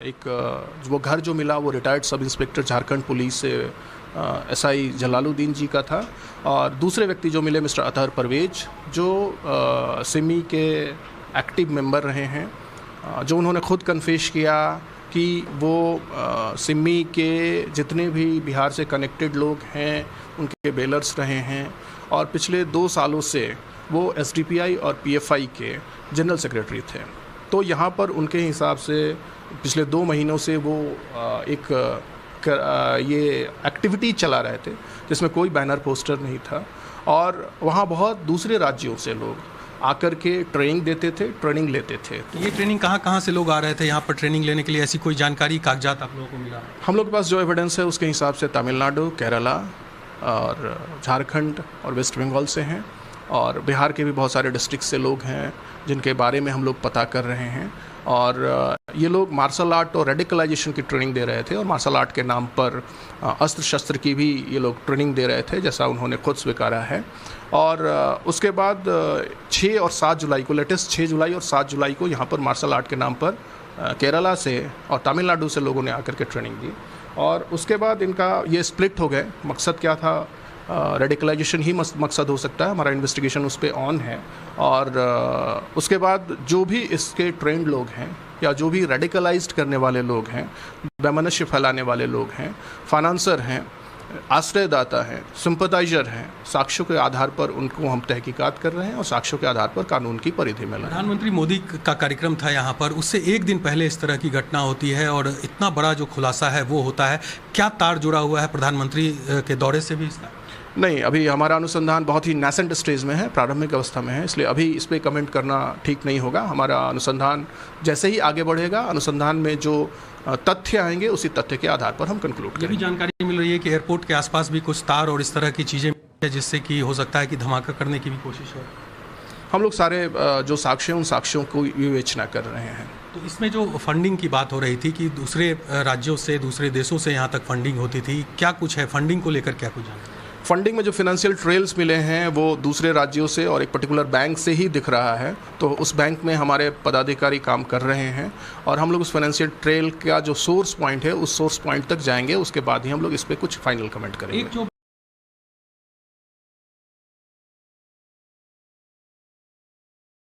वो घर जो मिला वो retired sub inspector Jharkhand police से एसआई जलालुद्दीन जी का था। और दूसरे व्यक्ति जो मिले मिस्टर अतहर परवेज, जो सिमी के एक्टिव मेंबर रहे हैं, जो उन्होंने खुद कन्फेस किया कि वो सिमी के जितने भी बिहार से कनेक्टेड लोग हैं उनके बेलर्स रहे हैं और पिछले 2 सालों से वो एसडीपीआई और पीएफआई के जनरल सेक्रेटरी थे। तो यहाँ पर उनके हिसाब से पिछले 2 महीनों से वो ये एक्टिविटी चला रहे थे जिसमें कोई बैनर पोस्टर नहीं था और वहाँ बहुत दूसरे राज्यों से लोग आकर के ट्रेनिंग देते थे, ट्रेनिंग लेते थे। तो ये ट्रेनिंग कहाँ से लोग आ रहे थे यहाँ पर ट्रेनिंग लेने के लिए? ऐसी कोई जानकारी, कागजात आप लोगों को मिला? हम लोग के पास जो एविडेंस है उसके हिसाब से तमिलनाडु, केरला और झारखंड और वेस्ट बंगाल से हैं और बिहार के भी बहुत सारे डिस्ट्रिक्ट से लोग हैं जिनके बारे में हम लोग पता कर रहे हैं। और ये लोग मार्शल आर्ट और रेडिकलाइजेशन की ट्रेनिंग दे रहे थे और मार्शल आर्ट के नाम पर अस्त्र शस्त्र की भी ये लोग ट्रेनिंग दे रहे थे, जैसा उन्होंने खुद स्वीकारा है। और उसके बाद 6 और 7 जुलाई को, लेटेस्ट 6 जुलाई और 7 जुलाई को यहाँ पर मार्शल आर्ट के नाम पर केरला से और तमिलनाडु से लोगों ने आकर के ट्रेनिंग दी। और उसके बाद इनका ये स्प्लिट हो गए। मकसद क्या था? रेडिकलाइजेशन ही मकसद हो सकता है। हमारा इन्वेस्टिगेशन उस पर ऑन है। और उसके बाद जो भी इसके ट्रेंड लोग हैं या जो भी रेडिकलाइज्ड करने वाले लोग हैं, वैमनस्य फैलाने वाले लोग हैं, फाइनेंसर हैं, आश्रयदाता हैं, सिंपथाइजर हैं, साक्ष्यों के आधार पर उनको हम तहकीकात कर रहे हैं और साक्ष्यों के आधार पर कानून की परिधि में लाएं। प्रधानमंत्री मोदी का कार्यक्रम था यहाँ पर, उससे एक दिन पहले इस तरह की घटना होती है और इतना बड़ा जो खुलासा है वो होता है। क्या तार जुड़ा हुआ है प्रधानमंत्री के दौरे से भी इसका? नहीं, अभी हमारा अनुसंधान बहुत ही नेसेंट स्टेज में है, प्रारंभिक अवस्था में है, इसलिए अभी इस पर कमेंट करना ठीक नहीं होगा। हमारा अनुसंधान जैसे ही आगे बढ़ेगा, अनुसंधान में जो तथ्य आएंगे उसी तथ्य के आधार पर हम कंक्लूड करेंगे। ये भी जानकारी मिल रही है कि एयरपोर्ट के आसपास भी कुछ तार और इस तरह की चीज़ें हैं जिससे कि हो सकता है कि धमाका करने की भी कोशिश हो। हम लोग सारे जो साक्ष्य हैं उन साक्ष्यों को विवेचना कर रहे हैं। तो इसमें जो फंडिंग की बात हो रही थी कि दूसरे राज्यों से, दूसरे देशों से यहाँ तक फंडिंग होती थी, क्या कुछ है फंडिंग को लेकर? क्या कुछ जानकारी? फंडिंग में जो फिनेंशियल ट्रेल्स मिले हैं वो दूसरे राज्यों से और एक पर्टिकुलर बैंक से ही दिख रहा है। तो उस बैंक में हमारे पदाधिकारी काम कर रहे हैं और हम लोग उस फाइनेंशियल ट्रेल का जो सोर्स पॉइंट है उस सोर्स पॉइंट तक जाएंगे, उसके बाद ही हम लोग इस पर कुछ फाइनल कमेंट करेंगे।